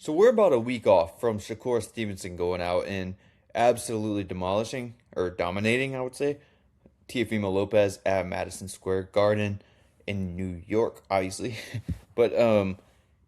So we're about a week off from Shakur Stevenson going out and absolutely demolishing or dominating, I would say, Teofimo Lopez at Madison Square Garden in New York, obviously. But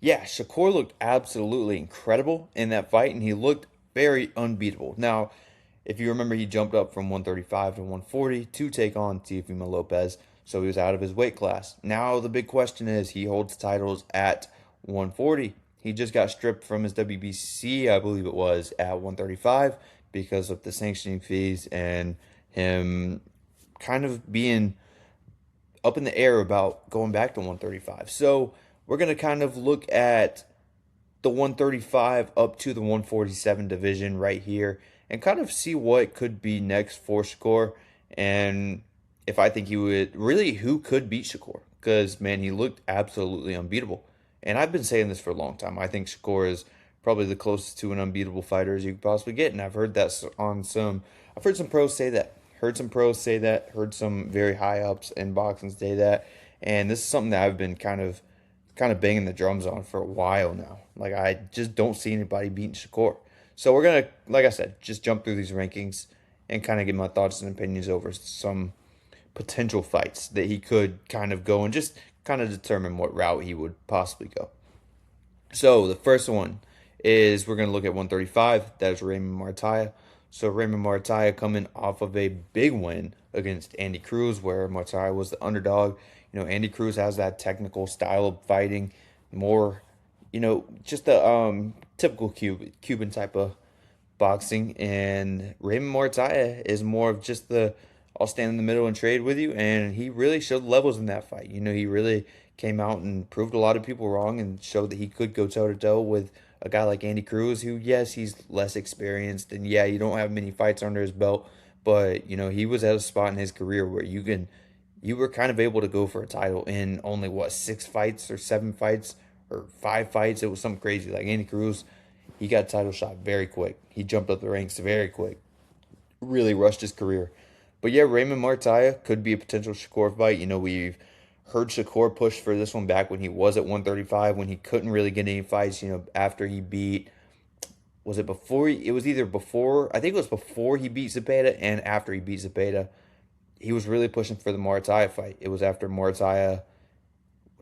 yeah, Shakur looked absolutely incredible in that fight, and he looked very unbeatable. Now, if you remember, he jumped up from 135 to 140 to take on Teofimo Lopez, so he was out of his weight class. Now the big question is, he holds titles at 140. He just got stripped from his WBC, I believe it was, at 135 because of the sanctioning fees and him kind of being up in the air about going back to 135. So we're going to kind of look at the 135 up to the 147 division right here and kind of see what could be next for Shakur and if I think he would really who could beat Shakur because man, he looked absolutely unbeatable. And I've been saying this for a long time. I think Shakur is probably the closest to an unbeatable fighter as you could possibly get, and I've heard that on some. I've heard some pros say that. Heard some pros say that. Heard some very high ups in boxing say that. And this is something that I've been kind of banging the drums on for a while now. Like I just don't see anybody beating Shakur. So we're gonna, like I said, just jump through these rankings and kind of get my thoughts and opinions over some potential fights that he could kind of go and just kind of determine what route he would possibly go. So the first one is we're going to look at 135. That is Raymond Martaya. So Raymond Martaya coming off of a big win against Andy Cruz, where Martaya was the underdog. Andy Cruz has that technical style of fighting, more, just the typical Cuban type of boxing, and Raymond Martaya is more of just the I'll stand in the middle and trade with you, and he really showed levels in that fight. He really came out and proved a lot of people wrong and showed that he could go toe to toe with a guy like Andy Cruz, who yes, he's less experienced, and yeah, you don't have many fights under his belt, but he was at a spot in his career where you were kind of able to go for a title in only what 6 fights or 7 fights or 5 fights. It was something crazy. Like Andy Cruz, he got a title shot very quick. He jumped up the ranks very quick. Really rushed his career. But yeah, Raymond Martaya could be a potential Shakur fight. We've heard Shakur push for this one back when he was at 135, when he couldn't really get any fights, after he beat, was it before, it was either before, I think it was before he beat Zepeda and after he beat Zepeda. He was really pushing for the Martaya fight. It was after Martaya,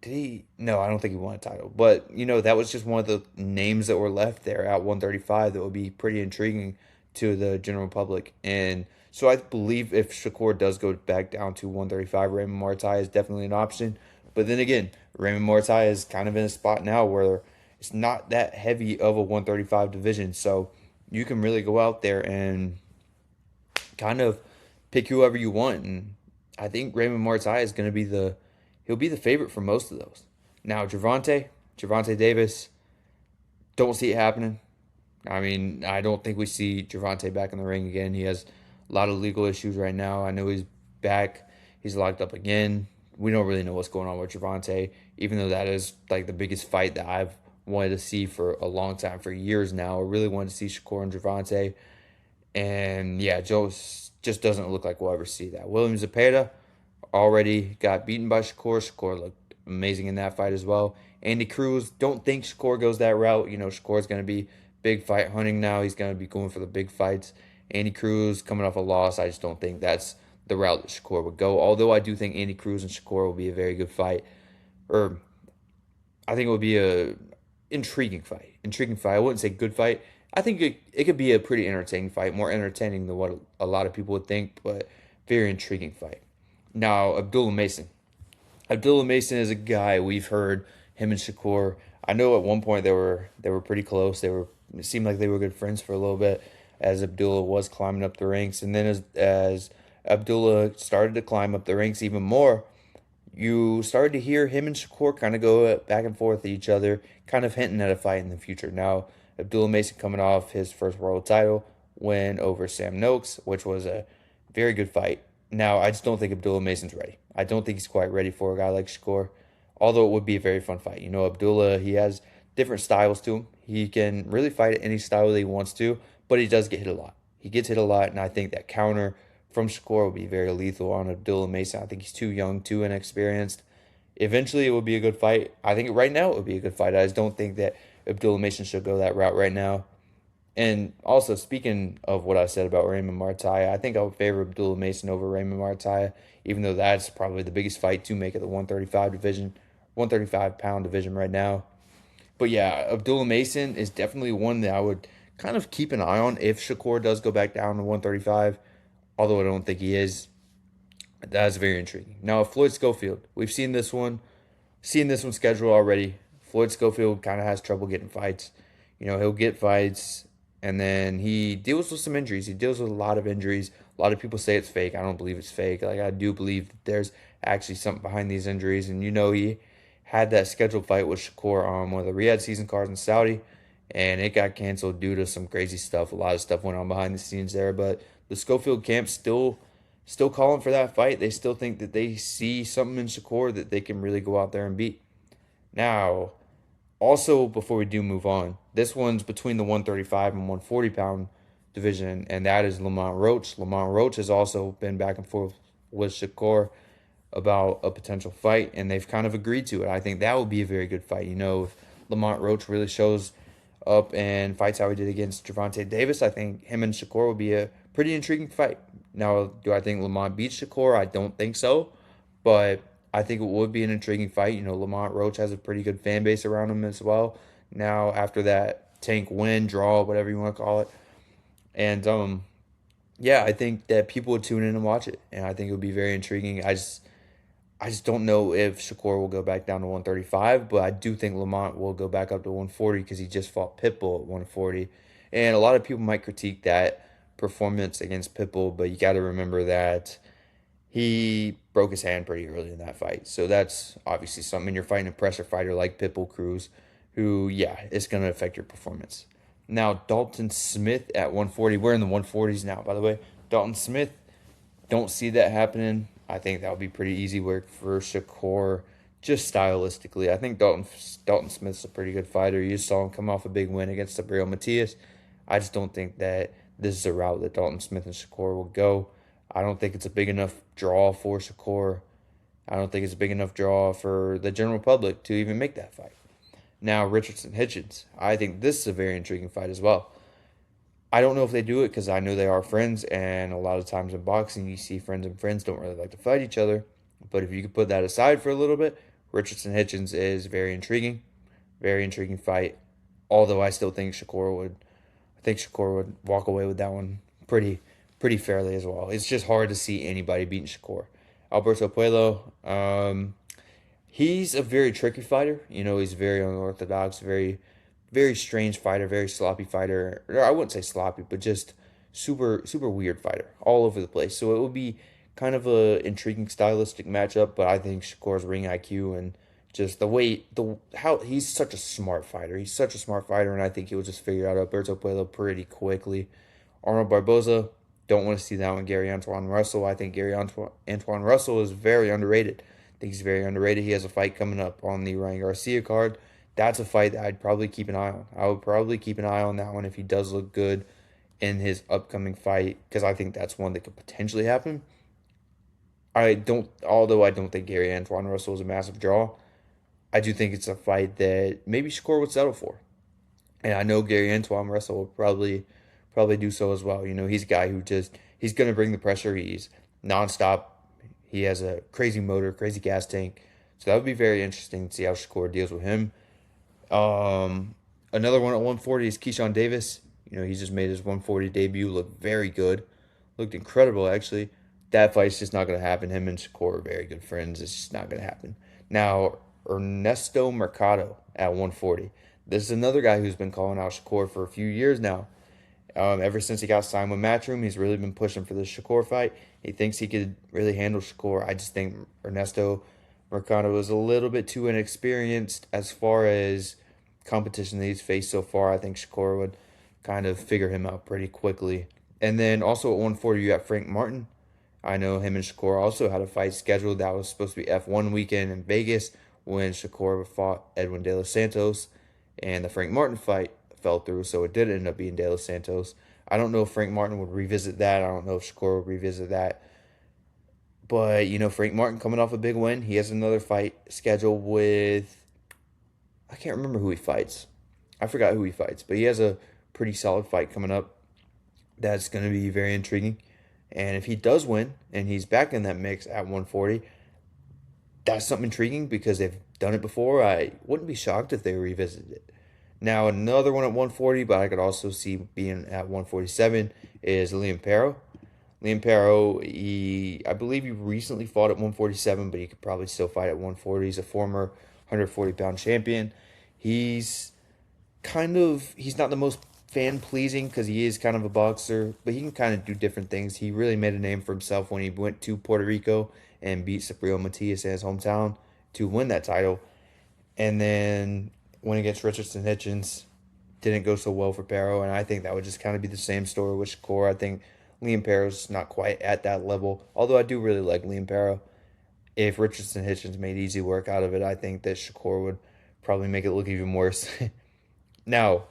did he? No, I don't think he won a title. But, that was just one of the names that were left there at 135 that would be pretty intriguing to the general public. And so I believe if Shakur does go back down to 135, Raymond Martaya is definitely an option. But then again, Raymond Martaya is kind of in a spot now where it's not that heavy of a 135 division. So you can really go out there and kind of pick whoever you want. And I think Raymond Martaya is going to be he'll be the favorite for most of those. Now, Gervonta Davis, don't see it happening. I mean, I don't think we see Gervonta back in the ring again. He has a lot of legal issues right now. I know he's back. He's locked up again. We don't really know what's going on with Gervonta, even though that is like the biggest fight that I've wanted to see for a long time, for years now. I really wanted to see Shakur and Gervonta. And yeah, Joe just doesn't look like we'll ever see that. William Zepeda already got beaten by Shakur. Shakur looked amazing in that fight as well. Andy Cruz, don't think Shakur goes that route. Shakur's going to be big fight hunting now. He's going to be going for the big fights. Andy Cruz coming off a loss, I just don't think that's the route that Shakur would go. Although I do think Andy Cruz and Shakur will be a very good fight. Or I think it would be a intriguing fight. Intriguing fight. I wouldn't say good fight. I think it could be a pretty entertaining fight. More entertaining than what a lot of people would think, but very intriguing fight. Now, Abdullah Mason. Abdullah Mason is a guy we've heard him and Shakur. I know at one point they were pretty close. It seemed like they were good friends for a little bit as Abdullah was climbing up the ranks. And then as Abdullah started to climb up the ranks even more, you started to hear him and Shakur kind of go back and forth at each other, kind of hinting at a fight in the future. Now, Abdullah Mason coming off his first world title win over Sam Noakes, which was a very good fight. Now, I just don't think Abdullah Mason's ready. I don't think he's quite ready for a guy like Shakur, although it would be a very fun fight. Abdullah, he has different styles to him. He can really fight at any style that he wants to, but he does get hit a lot. He gets hit a lot, and I think that counter from Shakur will be very lethal on Abdullah Mason. I think he's too young, too inexperienced. Eventually, it will be a good fight. I think right now it would be a good fight. I just don't think that Abdullah Mason should go that route right now. And also, speaking of what I said about Raymond Martaya, I think I would favor Abdullah Mason over Raymond Martaya, even though that's probably the biggest fight to make at the 135 division, 135-pound division right now. But yeah, Abdullah Mason is definitely one that I would kind of keep an eye on if Shakur does go back down to 135, although I don't think he is. That is very intriguing. Now, Floyd Schofield, we've seen this one scheduled already. Floyd Schofield kind of has trouble getting fights. He'll get fights and then he deals with some injuries. He deals with a lot of injuries. A lot of people say it's fake. I don't believe it's fake. Like, I do believe that there's actually something behind these injuries. And he had that scheduled fight with Shakur on one of the Riyadh season cards in Saudi, and it got canceled due to some crazy stuff. A lot of stuff went on behind the scenes there, but the Schofield camp still calling for that fight. They still think that they see something in Shakur that they can really go out there and beat. Now, also, before we do move on, this one's between the 135 and 140-pound division, and that is Lamont Roach. Lamont Roach has also been back and forth with Shakur about a potential fight, and they've kind of agreed to it. I think that would be a very good fight. If Lamont Roach really shows up and fights how he did against Gervonta Davis, I think him and Shakur would be a pretty intriguing fight. Now, do I think Lamont beats Shakur? I don't think so, but I think it would be an intriguing fight. Lamont Roach has a pretty good fan base around him as well. Now, after that tank win, draw, whatever you want to call it. And, yeah, I think that people would tune in and watch it. And I think it would be very intriguing. I just don't know if Shakur will go back down to 135, but I do think Lamont will go back up to 140 because he just fought Pitbull at 140. And a lot of people might critique that performance against Pitbull, but you got to remember that he broke his hand pretty early in that fight. So that's obviously something. You're fighting a pressure fighter like Pitbull Cruz, who, yeah, it's going to affect your performance. Now, Dalton Smith at 140. We're in the 140s now, by the way. Dalton Smith, don't see that happening. I think that would be pretty easy work for Shakur, just stylistically. I think Dalton Smith's a pretty good fighter. You saw him come off a big win against Gabriel Matias. I just don't think that this is a route that Dalton Smith and Shakur will go. I don't think it's a big enough draw for Shakur. I don't think it's a big enough draw for the general public to even make that fight. Now, Richardson Hitchens. I think this is a very intriguing fight as well. I don't know if they do it because I know they are friends, and a lot of times in boxing you see friends and friends don't really like to fight each other. But if you could put that aside for a little bit, Richardson Hitchens is very intriguing fight. Although I still think Shakur would walk away with that one pretty fairly as well. It's just hard to see anybody beating Shakur. Alberto Puello, he's a very tricky fighter. He's very unorthodox, very strange fighter, very sloppy fighter. Or I wouldn't say sloppy, but just super weird fighter, all over the place. So it would be kind of a intriguing stylistic matchup. But I think Shakur's ring IQ and just how he's such a smart fighter. He's such a smart fighter, and I think he'll just figure out Alberto Puello pretty quickly. Arnold Barboza, don't want to see that one. Gary Antoine Russell, I think Gary Antoine Russell is very underrated. I think he's very underrated. He has a fight coming up on the Ryan Garcia card. That's a fight that I'd probably keep an eye on. I would probably keep an eye on that one if he does look good in his upcoming fight, because I think that's one that could potentially happen. Although I don't think Gary Antoine Russell is a massive draw, I do think it's a fight that maybe Shakur would settle for. And I know Gary Antoine Russell will probably do so as well. He's a guy who he's going to bring the pressure. He's nonstop. He has a crazy motor, crazy gas tank. So that would be very interesting to see how Shakur deals with him. Another one at 140 is Keyshawn Davis. He's just made his 140 debut look very good. Looked incredible, actually. That fight's just not going to happen. Him and Shakur are very good friends. It's just not going to happen. Now, Ernesto Mercado at 140. This is another guy who's been calling out Shakur for a few years now. Ever since he got signed with Matchroom, he's really been pushing for this Shakur fight. He thinks he could really handle Shakur. I just think Ernesto Mercado is a little bit too inexperienced as far as competition that he's faced so far. I think Shakur would kind of figure him out pretty quickly. And then also at 140, you got Frank Martin. I know him and Shakur also had a fight scheduled that was supposed to be F1 weekend in Vegas when Shakur fought Edwin De Los Santos, and the Frank Martin fight fell through, so it did end up being De Los Santos. I don't know if Frank Martin would revisit that. I don't know if Shakur would revisit that. But, Frank Martin coming off a big win. He has another fight scheduled with, I can't remember who he fights. I forgot who he fights, but he has a pretty solid fight coming up that's going to be very intriguing. And if he does win and he's back in that mix at 140, that's something intriguing because they've done it before. I wouldn't be shocked if they revisited it. Now, another one at 140, but I could also see being at 147 is Liam Perro. Liam Perro, I believe he recently fought at 147, but he could probably still fight at 140. He's a former 140-pound champion. He's he's not the most fan pleasing because he is kind of a boxer, but he can kind of do different things. He really made a name for himself when he went to Puerto Rico and beat Cipriano Matias in his hometown to win that title. And then went against Richardson Hitchens, didn't go so well for Perro, and I think that would just kind of be the same story with Shakur. I think Liam Perro's not quite at that level, although I do really like Liam Perro. If Richardson Hitchens made easy work out of it, I think that Shakur would probably make it look even worse. Now,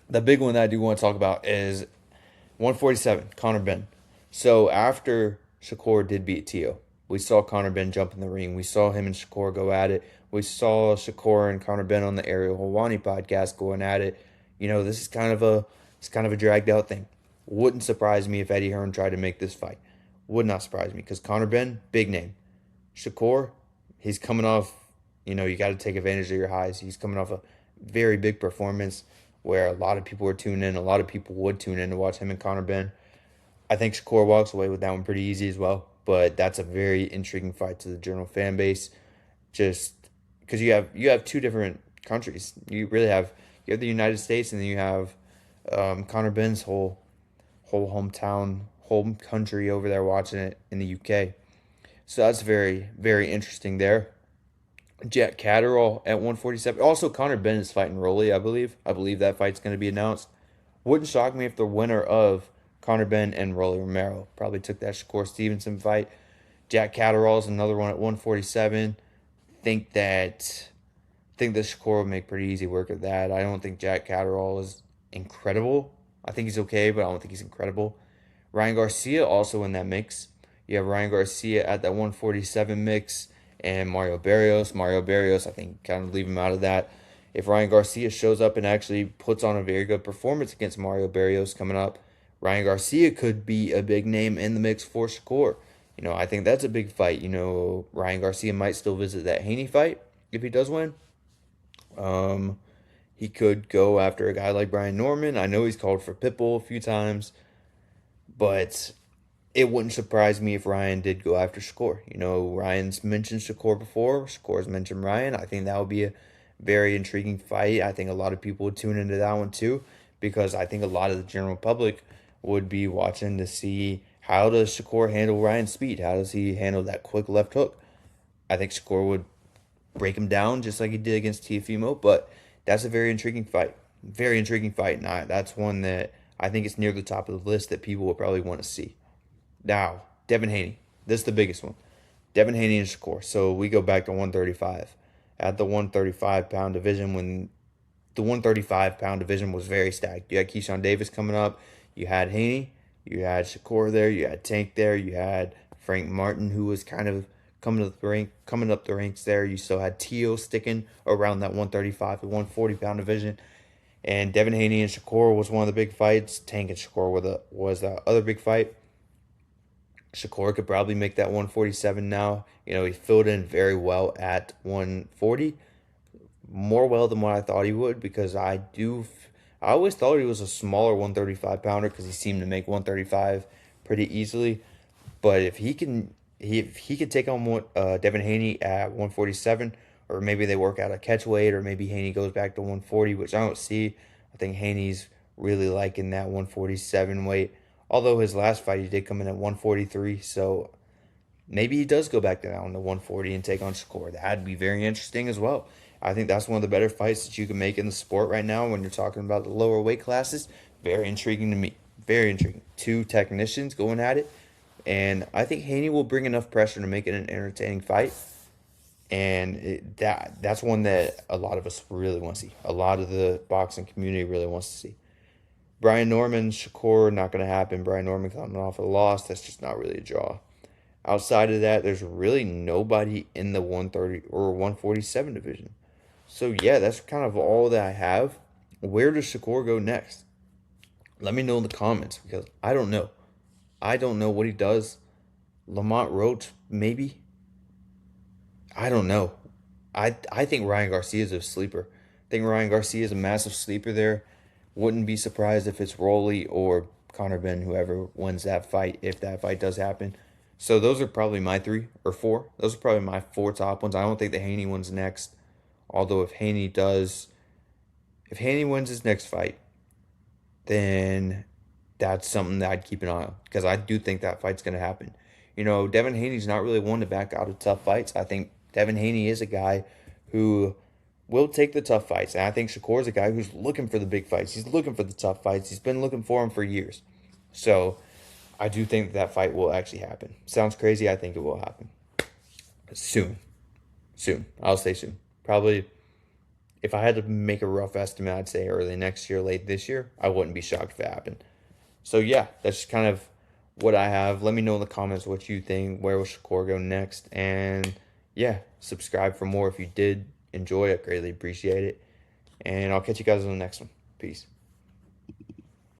the big one that I do want to talk about is 147, Conor Benn. So after Shakur did beat Tio, we saw Conor Benn jump in the ring. We saw him and Shakur go at it. We saw Shakur and Conor Benn on the Ariel Helwani podcast going at it. You know, this is kind of a dragged out thing. Wouldn't surprise me if Eddie Hearn tried to make this fight. Would not surprise me because Conor Benn, big name. Shakur, he's coming off, you got to take advantage of your highs. He's coming off a very big performance where a lot of people were tuning in. A lot of people would tune in to watch him and Conor Benn. I think Shakur walks away with that one pretty easy as well. But that's a very intriguing fight to the general fan base. Just because you have two different countries. You have the United States, and then you have Conor Benn's whole hometown, home country over there watching it in the UK. So that's very, very interesting there. Jack Catterall at 147. Also, Conor Benn is fighting Rolly, I believe. I believe that fight's going to be announced. Wouldn't shock me if the winner of Conor Benn and Rolly Romero probably took that Shakur Stevenson fight. Jack Catterall is another one at 147. Think that Shakur will make pretty easy work of that. I don't think Jack Catterall is incredible. I think he's okay, but I don't think he's incredible. Ryan Garcia also in that mix. You have Ryan Garcia at that 147 mix and Mario Barrios. Mario Barrios, I think, kind of leave him out of that. If Ryan Garcia shows up and actually puts on a very good performance against Mario Barrios coming up, Ryan Garcia could be a big name in the mix for Shakur. I think that's a big fight. Ryan Garcia might still visit that Haney fight if he does win. He could go after a guy like Brian Norman. I know he's called for Pitbull a few times, but it wouldn't surprise me if Ryan did go after Shakur. Ryan's mentioned Shakur before. Shakur's mentioned Ryan. I think that would be a very intriguing fight. I think a lot of people would tune into that one too, because I think a lot of the general public would be watching to see how does Shakur handle Ryan's speed? How does he handle that quick left hook? I think Shakur would break him down just like he did against Teofimo, but that's a very intriguing fight. Very intriguing fight, and that's one that I think is near the top of the list that people will probably want to see. Now, Devin Haney. This is the biggest one. Devin Haney and Shakur. So we go back to 135. At the 135-pound division, when the 135-pound division was very stacked. You had Keyshawn Davis coming up. You had Haney. You had Shakur there. You had Tank there. You had Frank Martin, who was kind of coming up the ranks there. You still had Tio sticking around that 135 to 140-pound division. And Devin Haney and Shakur was one of the big fights. Tank and Shakur was the other big fight. Shakur could probably make that 147 now. He filled in very well at 140. More well than what I thought he would, because I always thought he was a smaller 135-pounder because he seemed to make 135 pretty easily. But if he could take on Devin Haney at 147, or maybe they work out a catch weight, or maybe Haney goes back to 140, which I don't see. I think Haney's really liking that 147 weight. Although his last fight he did come in at 143, so maybe he does go back down to 140 and take on Shakur. That'd be very interesting as well. I think that's one of the better fights that you can make in the sport right now when you're talking about the lower weight classes. Very intriguing to me. Very intriguing. Two technicians going at it. And I think Haney will bring enough pressure to make it an entertaining fight. And that's one that a lot of us really want to see. A lot of the boxing community really wants to see. Brian Norman, Shakur, not going to happen. Brian Norman coming off a loss. That's just not really a draw. Outside of that, there's really nobody in the 130 or 147 division. So, yeah, that's kind of all that I have. where does Shakur go next? Let me know in the comments because I don't know. I don't know what he does. Lamont Roach, maybe. I don't know. I think Ryan Garcia is a sleeper. I think Ryan Garcia is a massive sleeper there. Wouldn't be surprised if it's Rolly or Conor Benn, whoever wins that fight, if that fight does happen. So those are probably my 3 or 4. Those are probably my 4 top ones. I don't think the Haney one's next. Although if Haney wins his next fight, then that's something that I'd keep an eye on because I do think that fight's going to happen. Devin Haney's not really one to back out of tough fights. I think Devin Haney is a guy who will take the tough fights. And I think Shakur's a guy who's looking for the big fights. He's looking for the tough fights. He's been looking for them for years. So I do think that fight will actually happen. Sounds crazy. I think it will happen. Soon. Soon. I'll say soon. Probably, if I had to make a rough estimate, I'd say early next year, late this year. I wouldn't be shocked if it happened. So yeah, that's just kind of what I have. Let me know in the comments what you think. Where will Shakur go next? And yeah, subscribe for more if you did enjoy it. Greatly appreciate it. And I'll catch you guys on the next one. Peace.